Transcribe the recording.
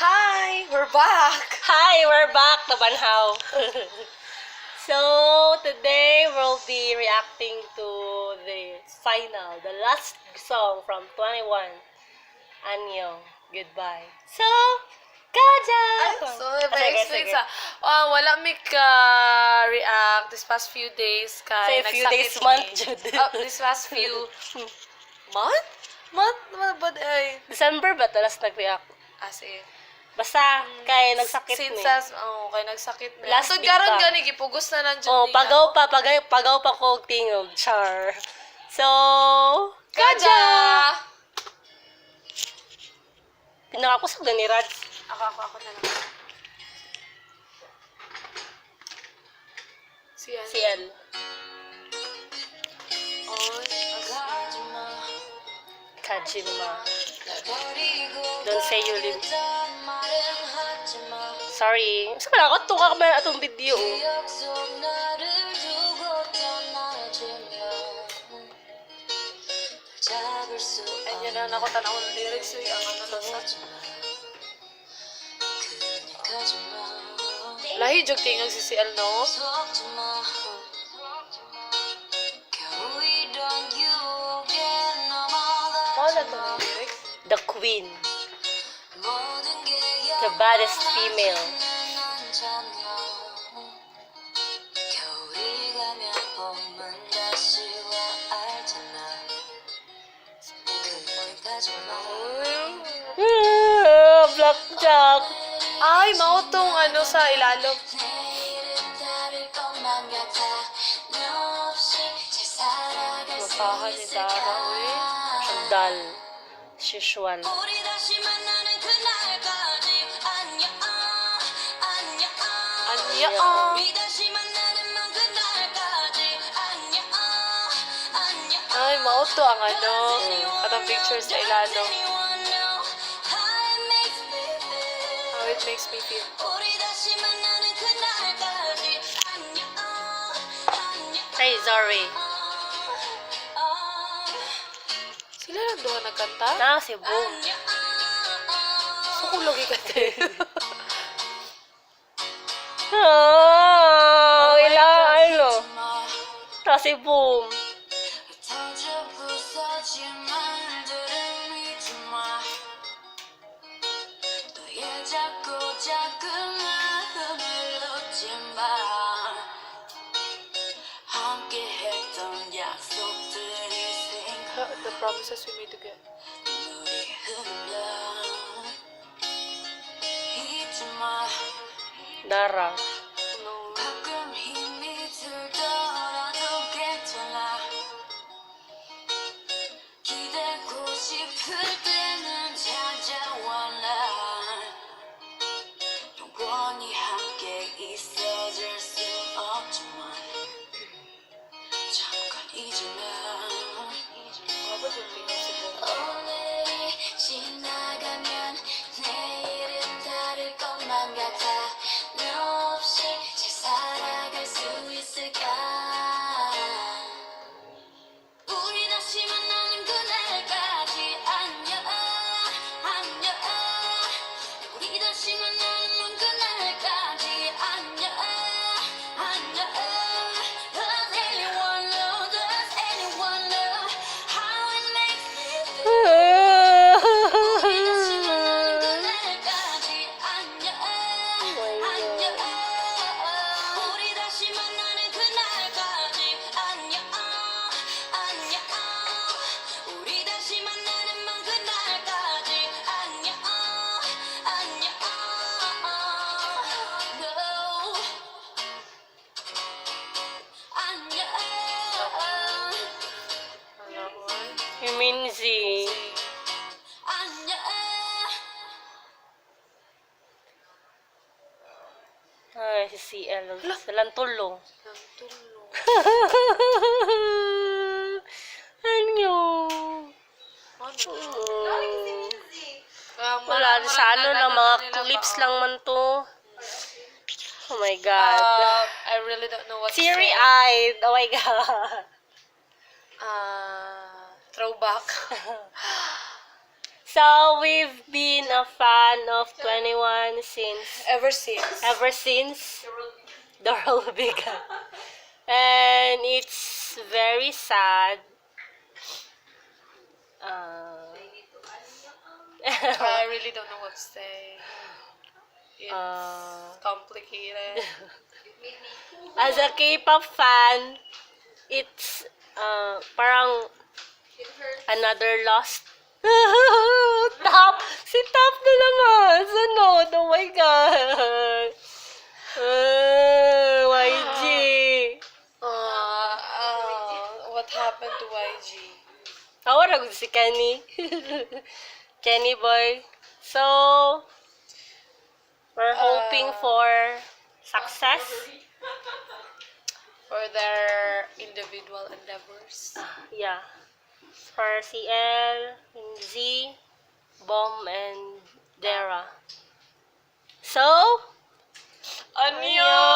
Hi! We're back! Hi, we're back, Tabanhaw. So, today we'll be reacting to the last song from 21, Anyo, Goodbye. So, Kaja! So, experience wala mi ka-react this past few days kay Say few days, month, Jud. this past few month? Month? But December ba talas nag-react? as in, Basta, kay nagsakit since ni. kay nagsakit na. Last So, week garon pa. gani, gipugos na lang dyan. Oh, pagaw pa ko og tingog, char. So, Kaja! pinakakusog na ni Rad. Ako na lang. Siya. CL. Kajima. Don't say you live. Sorry. Mas ko tuka ka man atong video. Ayun na ako tanaw ng lyrics ang ano sa. Lahi jog tingog si CL no. Wala to ang lyrics. The Queen. The baddest female. Blackjack. Ay, mao tong ano sa ilalog. Mapahan ni Dara, uy. Sandal. Usual. Anya Ay, mao to ang ano. Atong pictures sa ilalog. How it makes me feel. Hey, sorry. Sila lang doon nagkanta? Na, si Boom. So, kung logi ka din. Ano? Ta si Boom. The promises we made together. Dara. No. Apa yung tingin si Boom? Minzy. Ay, si CL. Salantulo. Ano? Wala, sa ano lang, mga clips lang man to. Oh my God. I really don't know what to say. Teary-eyed. Oh my God. Throwback. So, we've been a fan of 21 Ever since. ever since the role began. And it's very sad. I really don't know what to say. It's Uh, complicated. as a K-pop fan, it's parang another lost. Top! Si Top na naman! Sunod! Oh my God! YG! What happened to YG? Awara si Kenny. Kenny boy. So, we're hoping for success. For their individual endeavors. Yeah. For CL, Z, Bomb, and Dara. So, Annyeong!